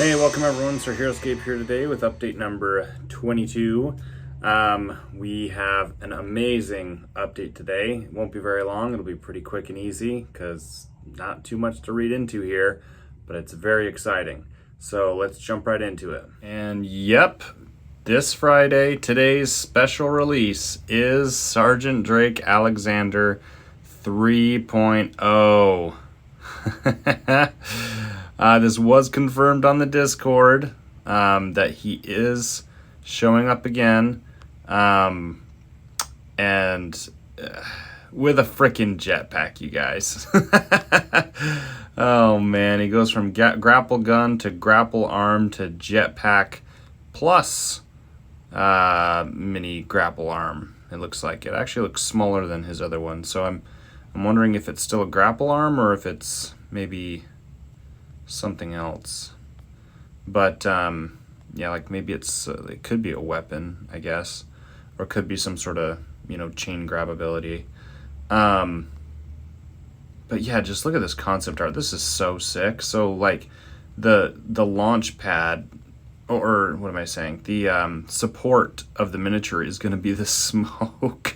Hey, welcome everyone. So Heroscape here today with update number 22. We have an amazing update today. It won't be very long. It'll be pretty quick and easy because not too much to read into here, but it's very exciting. So let's jump right into it. And yep, this Friday, today's special release is Sergeant Drake Alexander 3.0. This was confirmed on the Discord that he is showing up again, and with a freaking jetpack, you guys. Oh man, he goes from grapple gun to grapple arm to jetpack plus mini grapple arm. It looks like it actually looks smaller than his other one, so I'm wondering if it's still a grapple arm or if it's maybe something else. But yeah, like maybe it could be a weapon, I guess, or it could be some sort of chain grab ability. But yeah, just look at this concept art. This is so sick. So like the launch pad, or what am I saying? The support of the miniature is going to be the smoke.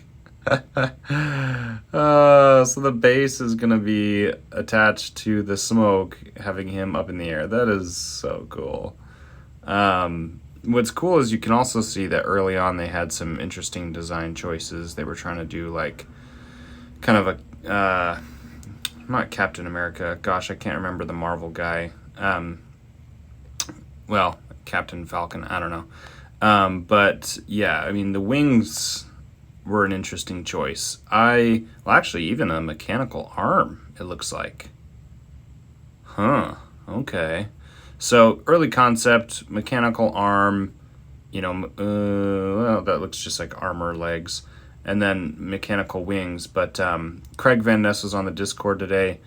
So the base is going to be attached to the smoke, having him up in the air. That is so cool. What's cool is you can also see that early on they had some interesting design choices. They were trying to do like kind of a not Captain America, gosh, I can't remember the Marvel guy. Well, Captain Falcon, I don't know. But yeah, I mean the wings were an interesting choice. Actually, even a mechanical arm, it looks like. Huh, okay. So, early concept, mechanical arm, well, that looks just like armor legs, and then mechanical wings. But Craig Van Ness was on the Discord today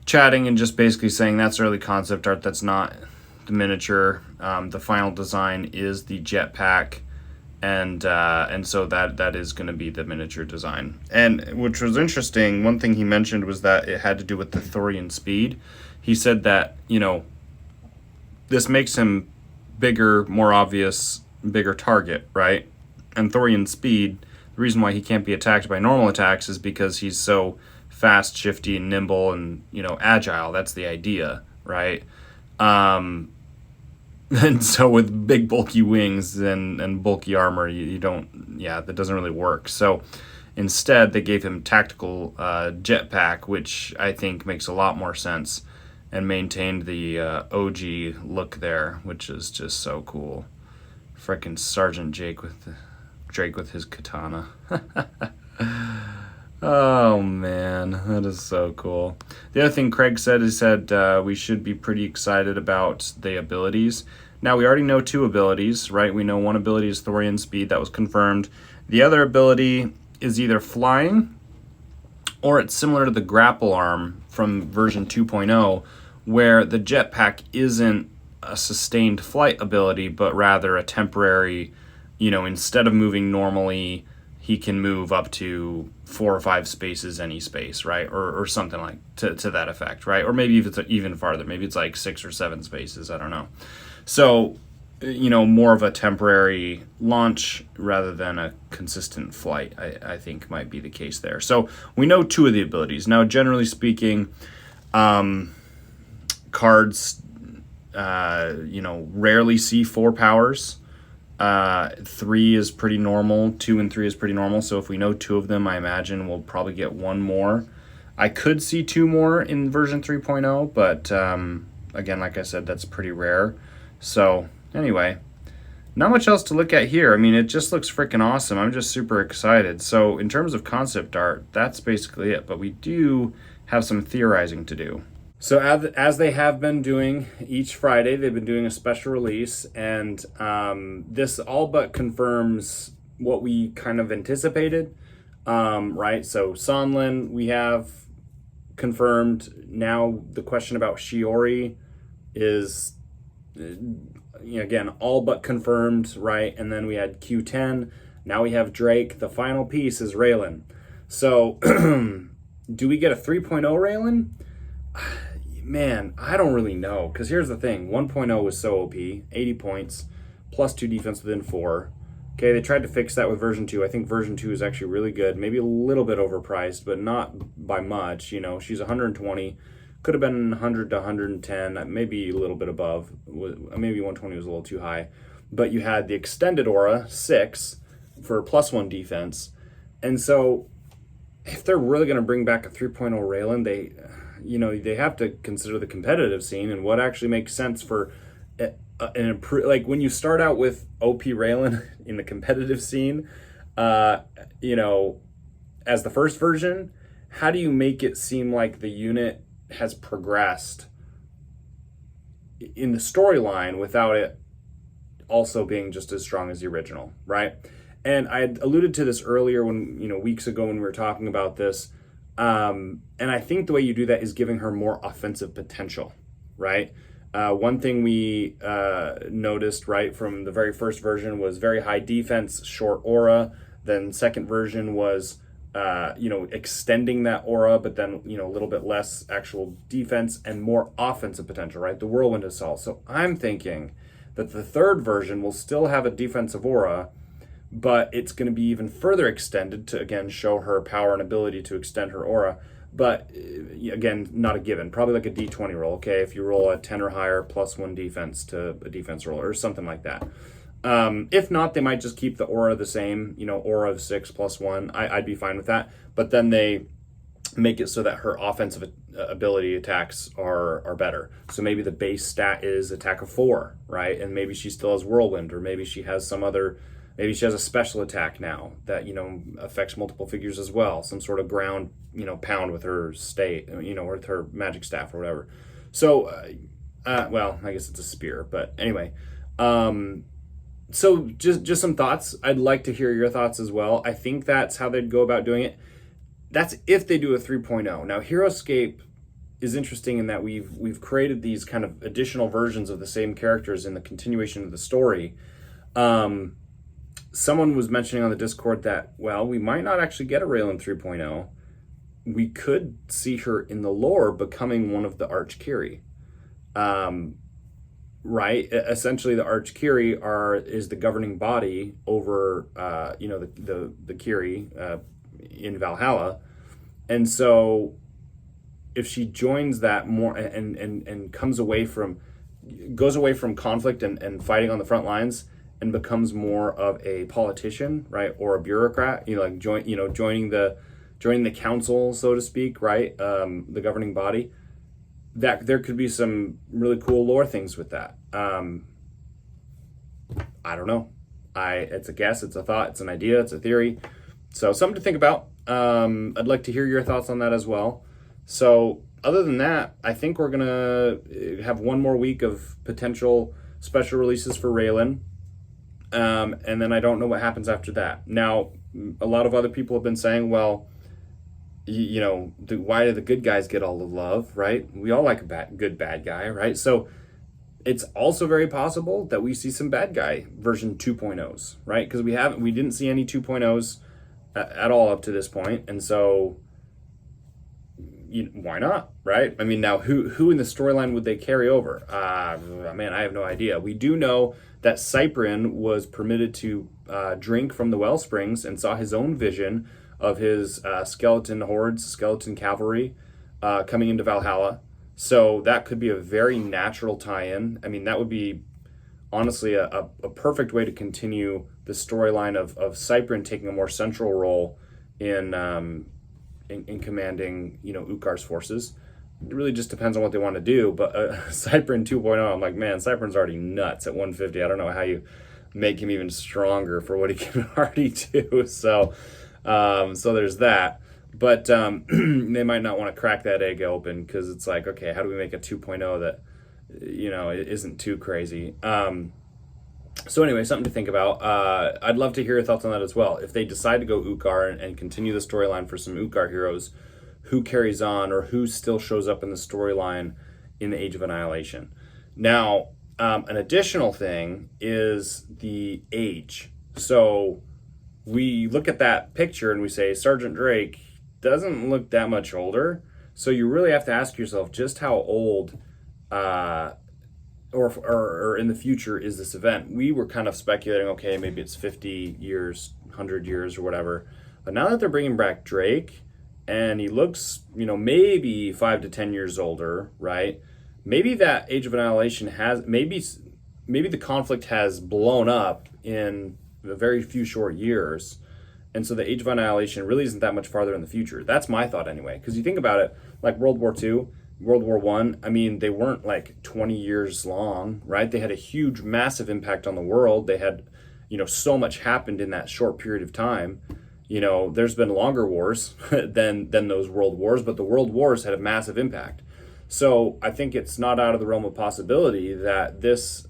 chatting and just basically saying that's early concept art, that's not the miniature. The final design is the jetpack. And so that is going to be the miniature design. And which was interesting, one thing he mentioned was that it had to do with the Thorian speed. He said that, this makes him bigger, more obvious, bigger target, right? And Thorian speed, the reason why he can't be attacked by normal attacks is because he's so fast, shifty, and nimble, and, agile. That's the idea, right? And so with big bulky wings and bulky armor, you don't, that doesn't really work. So instead they gave him tactical jetpack, which I think makes a lot more sense, and maintained the OG look there, which is just so cool. Frickin' Sergeant Drake with his katana. Oh man, that is so cool. The other thing Craig said is that we should be pretty excited about the abilities. Now, we already know two abilities, right? We know one ability is Thorian speed, that was confirmed. The other ability is either flying, or it's similar to the grapple arm from version 2.0, where the jetpack isn't a sustained flight ability, but rather a temporary, instead of moving normally, he can move up to 4 or 5 spaces any space, right? Or something like to that effect, right? Or maybe if it's even farther, maybe it's like 6 or 7 spaces, I don't know. So, more of a temporary launch rather than a consistent flight, I think might be the case there. So we know two of the abilities. Now, generally speaking, cards, rarely see 4 powers. 3 is pretty normal. 2 and 3 is pretty normal. So if we know 2 of them, I imagine we'll probably get 1 more. I could see 2 more in version 3.0, but again, like I said, that's pretty rare. So anyway, not much else to look at here. I mean, it just looks freaking awesome. I'm just super excited. So in terms of concept art, that's basically it. But we do have some theorizing to do. So as they have been doing each Friday, they've been doing a special release, and this all but confirms what we kind of anticipated, right? So Sonlin, we have confirmed. Now the question about Shiori is, again, all but confirmed, right? And then we had Q10. Now we have Drake. The final piece is Raylan. So do we get a 3.0 Raylan? man, I don't really know. Because here's the thing, 1.0 was so OP, 80 points, plus 2 defense within 4. Okay, they tried to fix that with version 2. I think version 2 is actually really good. Maybe a little bit overpriced, but not by much. She's 120. Could have been 100 to 110, maybe a little bit above. Maybe 120 was a little too high. But you had the extended aura, 6, for plus 1 defense. And so if they're really going to bring back a 3.0 Raylan, they have to consider the competitive scene and what actually makes sense for like when you start out with OP Raylan in the competitive scene, as the first version, how do you make it seem like the unit has progressed in the storyline without it also being just as strong as the original, right? And I had alluded to this earlier weeks ago when we were talking about this. And I think the way you do that is giving her more offensive potential, right? One thing we noticed, right, from the very first version was very high defense, short aura. Then second version was, extending that aura, but then, a little bit less actual defense and more offensive potential, right? The whirlwind assault. So I'm thinking that the third version will still have a defensive aura, but it's going to be even further extended to, again, show her power and ability to extend her aura. But again, not a given. Probably like a D20 roll. Okay, if you roll a 10 or higher, plus 1 defense to a defense roll or something like that. If not, they might just keep the aura the same. Aura of 6 plus 1. I'd be fine with that. But then they make it so that her offensive ability attacks are better. So maybe the base stat is attack of 4, right? And maybe she still has whirlwind, or maybe she has some other. Maybe she has a special attack now that, affects multiple figures as well. Some sort of ground, pound with her state, with her magic staff or whatever. So, I guess it's a spear, but anyway. So just some thoughts. I'd like to hear your thoughts as well. I think that's how they'd go about doing it. That's if they do a 3.0. Now, Heroscape is interesting in that we've created these kind of additional versions of the same characters in the continuation of the story. Someone was mentioning on the Discord that, we might not actually get a Raylan 3.0. We could see her in the lore becoming one of the Arch-Kiri. Right? Essentially, the Arch-Kiri is the governing body over, the Kiri in Valhalla. And so if she joins that more and goes away from conflict and fighting on the front lines, and becomes more of a politician, right, or a bureaucrat, joining the council, so to speak, right, the governing body, that there could be some really cool lore things with that. I don't know. It's a guess, it's a thought, it's an idea, it's a theory. So something to think about. I'd like to hear your thoughts on that as well. So other than that, I think we're gonna have one more week of potential special releases for Raylan. And then I don't know what happens after that. Now, a lot of other people have been saying, why do the good guys get all the love, right? We all like a good bad guy, right? So it's also very possible that we see some bad guy version 2.0s, right? Because we didn't see any 2.0s at all up to this point, and so why not, right? I mean, now who in the storyline would they carry over? Man, I have no idea. We do know that Cyprian was permitted to drink from the well springs and saw his own vision of his skeleton hordes, skeleton cavalry coming into Valhalla. So that could be a very natural tie-in. I mean, that would be honestly a perfect way to continue the storyline of Cyprian taking a more central role in commanding, Ukar's forces. It really just depends on what they want to do. But Cyprian 2.0, I'm like, man, Cyprian's already nuts at 150. I don't know how you make him even stronger for what he can already do. So there's that. But they might not want to crack that egg open because it's like, okay, how do we make a 2.0 that, isn't too crazy? So anyway, something to think about. I'd love to hear your thoughts on that as well. If they decide to go Ukar and continue the storyline for some Ukar heroes, who carries on or who still shows up in the storyline in the Age of Annihilation. Now, an additional thing is the age. So we look at that picture and we say, Sergeant Drake doesn't look that much older. So you really have to ask yourself just how old or in the future is this event. We were kind of speculating, okay, maybe it's 50 years, 100 years or whatever. But now that they're bringing back Drake and he looks, maybe 5 to 10 years older, right? Maybe that Age of Annihilation has, maybe the conflict has blown up in a very few short years. And so the Age of Annihilation really isn't that much farther in the future. That's my thought anyway. Because you think about it, like World War II, World War One, I mean, they weren't like 20 years long, right? They had a huge, massive impact on the world. They had, so much happened in that short period of time. There's been longer wars than those world wars, but the world wars had a massive impact. So I think it's not out of the realm of possibility that this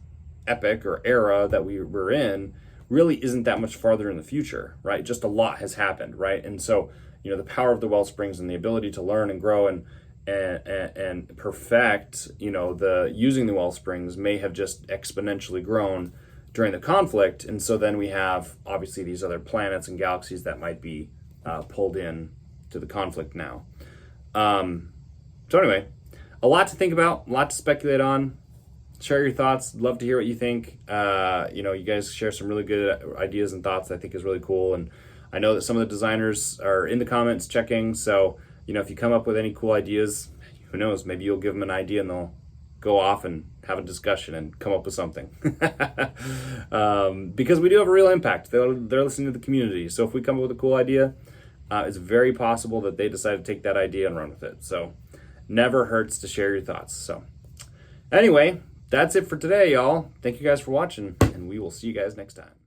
epic or era that we were in really isn't that much farther in the future, right? Just a lot has happened, right? And so, the power of the well springs and the ability to learn and grow and perfect, the using the well springs may have just exponentially grown during the conflict. And so then we have obviously these other planets and galaxies that might be pulled in to the conflict now. So anyway, a lot to think about, a lot to speculate on. Share your thoughts. Love to hear what you think. You guys share some really good ideas and thoughts that I think is really cool. And I know that some of the designers are in the comments checking. So, if you come up with any cool ideas, who knows, maybe you'll give them an idea and they'll go off and have a discussion and come up with something. Because we do have a real impact. They're listening to the community. So if we come up with a cool idea, it's very possible that they decide to take that idea and run with it. So never hurts to share your thoughts. So anyway, that's it for today, y'all. Thank you guys for watching, and we will see you guys next time.